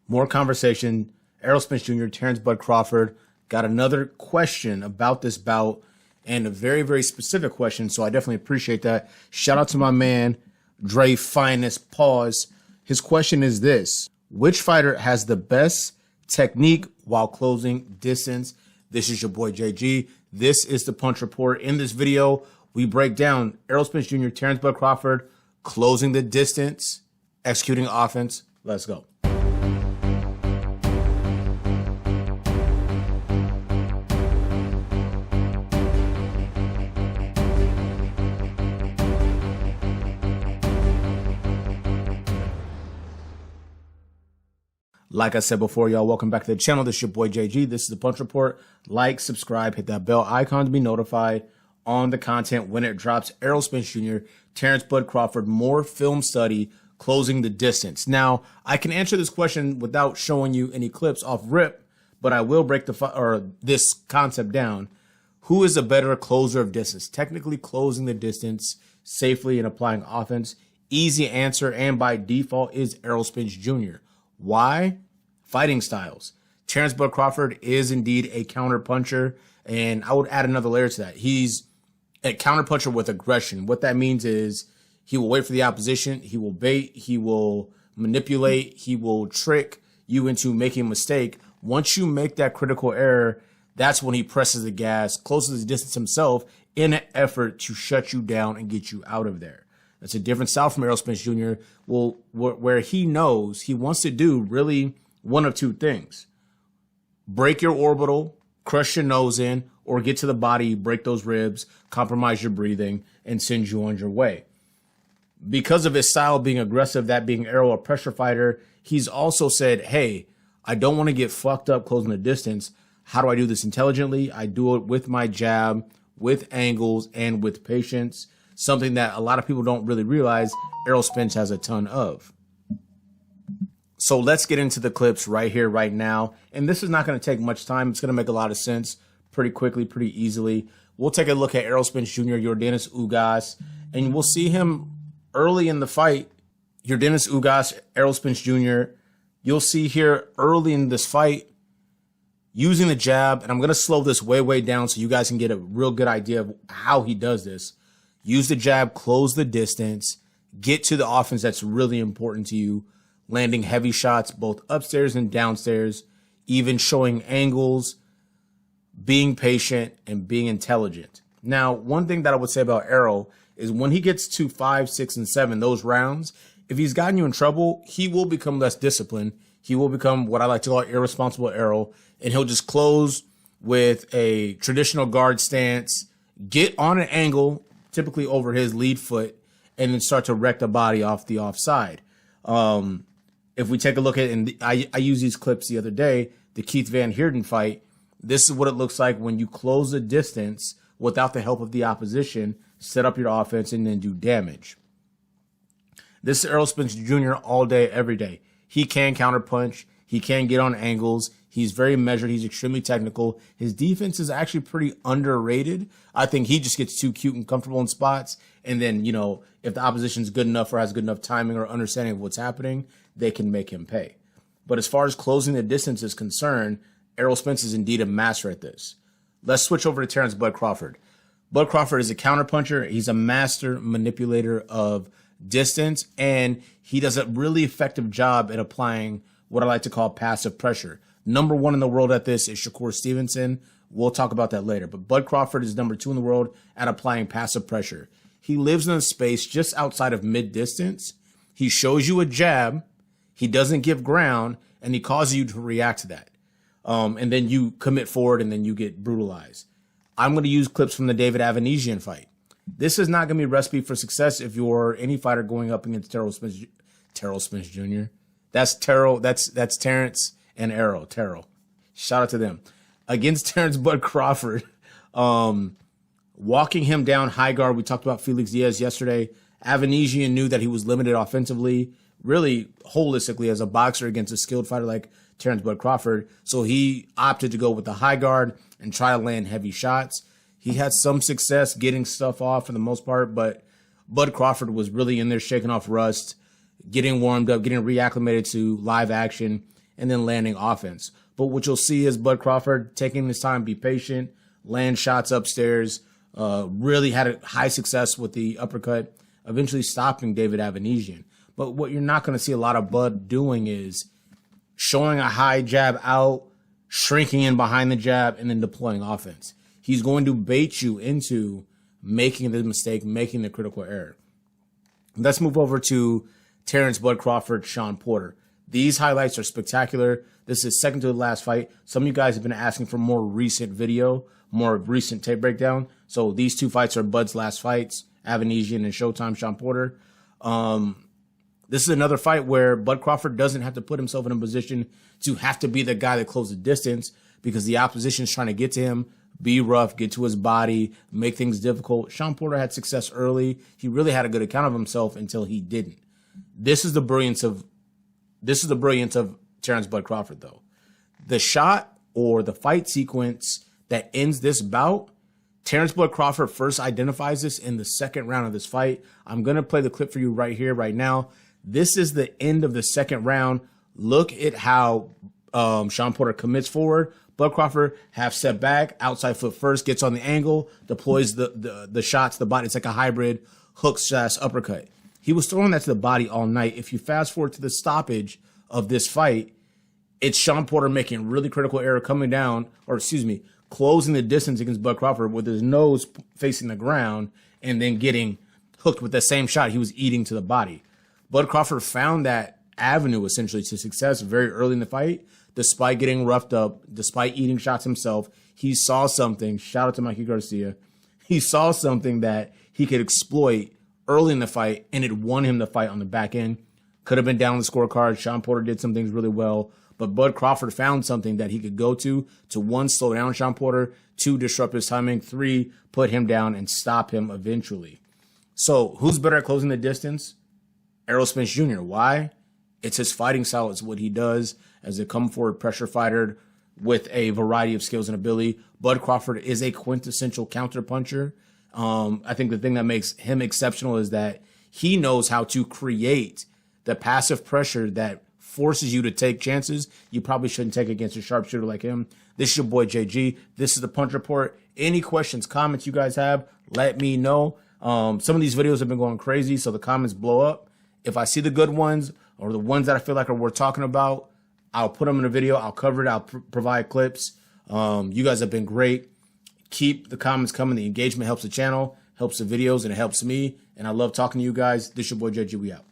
more conversation. Errol Spence Jr., Terence BuD Crawford got another question about this bout, and a very, very specific question, so I definitely appreciate that. Shout out to my man, Dre Finest, pause. His question is this: which fighter has the best technique while closing distance? This is your boy JG. This is the Punch Report. In this video, we break down Errol Spence Jr., Terence BuD Crawford, closing the distance, executing offense. Let's go. Like I said before, y'all, welcome back to the channel. This is your boy JG. This is the Punch Report. Like, subscribe, hit that bell icon to be notified on the content when it drops. Errol Spence Jr., Terence BuD Crawford, more film study, closing the distance. Now, I can answer this question without showing you any clips off rip, but I will break this concept down. Who is a better closer of distance? Technically closing the distance safely and applying offense. Easy answer, and by default, is Errol Spence Jr. Why? Fighting styles. Terence BuD Crawford is indeed a counter puncher, and I would add another layer to that. He's a counter puncher with aggression. What that means is he will wait for the opposition, he will bait, he will manipulate, he will trick you into making a mistake. Once you make that critical error, that's when he presses the gas, closes the distance himself in an effort to shut you down and get you out of there. That's a different style from Errol Spence Jr. Well, where he knows he wants to do really one of two things: break your orbital, crush your nose in, or get to the body, break those ribs, compromise your breathing, and send you on your way. Because of his style being aggressive, that being Errol, a pressure fighter, he's also said, hey, I don't want to get fucked up closing the distance. How do I do this intelligently? I do it with my jab, with angles, and with patience. Something that a lot of people don't really realize Errol Spence has a ton of. So let's get into the clips right here, right now. And this is not going to take much time. It's going to make a lot of sense pretty quickly, pretty easily. We'll take a look at Errol Spence Jr., Yordenis Ugas, and we'll see him early in the fight. Yordenis Ugas, Errol Spence Jr., you'll see here early in this fight using the jab. And I'm going to slow this way, way down so you guys can get a real good idea of how he does this. Use the jab, close the distance, get to the offense that's really important to you, landing heavy shots both upstairs and downstairs, even showing angles, being patient, and being intelligent. Now, one thing that I would say about Errol is when he gets to 5, 6, and 7, those rounds, if he's gotten you in trouble, he will become less disciplined. He will become what I like to call irresponsible Errol, and he'll just close with a traditional guard stance, get on an angle, typically over his lead foot, and then start to wreck the body off the offside. If we take a look at, and I used these clips the other day, the Keith Van Heerden fight, this is what it looks like when you close the distance without the help of the opposition, set up your offense, and then do damage. This is Errol Spence Jr. all day, every day. He can counterpunch. He can get on angles. He's very measured. He's extremely technical. His defense is actually pretty underrated. I think he just gets too cute and comfortable in spots. And then, you know, if the opposition's good enough or has good enough timing or understanding of what's happening, they can make him pay. But as far as closing the distance is concerned, Errol Spence is indeed a master at this. Let's switch over to Terence BuD Crawford. BuD Crawford is a counterpuncher. He's a master manipulator of distance, and he does a really effective job at applying what I like to call passive pressure. Number 1 in the world at this is Shakur Stevenson. We'll talk about that later. But BuD Crawford is number 2 in the world at applying passive pressure. He lives in a space just outside of mid-distance. He shows you a jab. He doesn't give ground, and he causes you to react to that. And then you commit forward, and then you get brutalized. I'm going to use clips from the David Avanesian fight. This is not going to be a recipe for success if you're any fighter going up against Errol Spence Jr. That's Terence and Errol. Shout out to them. Against Terence BuD Crawford, walking him down high guard. We talked about Felix Diaz yesterday. Avanesian knew that he was limited offensively, really holistically as a boxer against a skilled fighter like Terence BuD Crawford. So he opted to go with the high guard and try to land heavy shots. He had some success getting stuff off for the most part, but BuD Crawford was really in there shaking off rust, getting warmed up, getting reacclimated to live action, and then landing offense. But what you'll see is BuD Crawford taking his time, be patient, land shots upstairs, really had a high success with the uppercut, eventually stopping David Avanesian. But what you're not going to see a lot of BuD doing is showing a high jab out, shrinking in behind the jab, and then deploying offense. He's going to bait you into making the mistake, making the critical error. Let's move over to Terence BuD Crawford, Shawn Porter. These highlights are spectacular. This is second to the last fight. Some of you guys have been asking for more recent video, more recent tape breakdown. So these two fights are BuD's last fights, Avanesian and Showtime Shawn Porter. This is another fight where BuD Crawford doesn't have to put himself in a position to have to be the guy that closes the distance, because the opposition is trying to get to him, be rough, get to his body, make things difficult. Shawn Porter had success early. He really had a good account of himself until he didn't. This is the brilliance of Terence BuD Crawford, though. The shot or the fight sequence that ends this bout, Terence BuD Crawford first identifies this in the second round of this fight. I'm going to play the clip for you right here, right now. This is the end of the second round. Look at how Shawn Porter commits forward. BuD Crawford half step back, outside foot first, gets on the angle, deploys the shots, the body. It's like a hybrid hook slash uppercut. He was throwing that to the body all night. If you fast forward to the stoppage of this fight, it's Shawn Porter making really critical error, coming down, or excuse me, closing the distance against BuD Crawford with his nose facing the ground, and then getting hooked with the same shot he was eating to the body. BuD Crawford found that avenue essentially to success very early in the fight, despite getting roughed up, despite eating shots himself. He saw something, shout out to Mikey Garcia, he saw something that he could exploit early in the fight, and it won him the fight on the back end. Could have been down the scorecard. Shawn Porter did some things really well, but BuD Crawford found something that he could go to one, slow down Shawn Porter, two, disrupt his timing, three, put him down and stop him eventually. So who's better at closing the distance? Errol Spence Jr. Why? It's his fighting style. It's what he does as a come forward pressure fighter with a variety of skills and ability. BuD Crawford is a quintessential counter puncher. I think the thing that makes him exceptional is that he knows how to create the passive pressure that forces you to take chances you probably shouldn't take against a sharpshooter like him. This is your boy JG. This is the Punch Report. Any questions, comments you guys have, let me know. Some of these videos have been going crazy, so the comments blow up. If I see the good ones or the ones that I feel like are worth talking about, I'll put them in a video. I'll cover it. I'll provide clips. You guys have been great. Keep the comments coming. The engagement helps the channel, helps the videos, and it helps me. And I love talking to you guys. This is your boy JG. We out.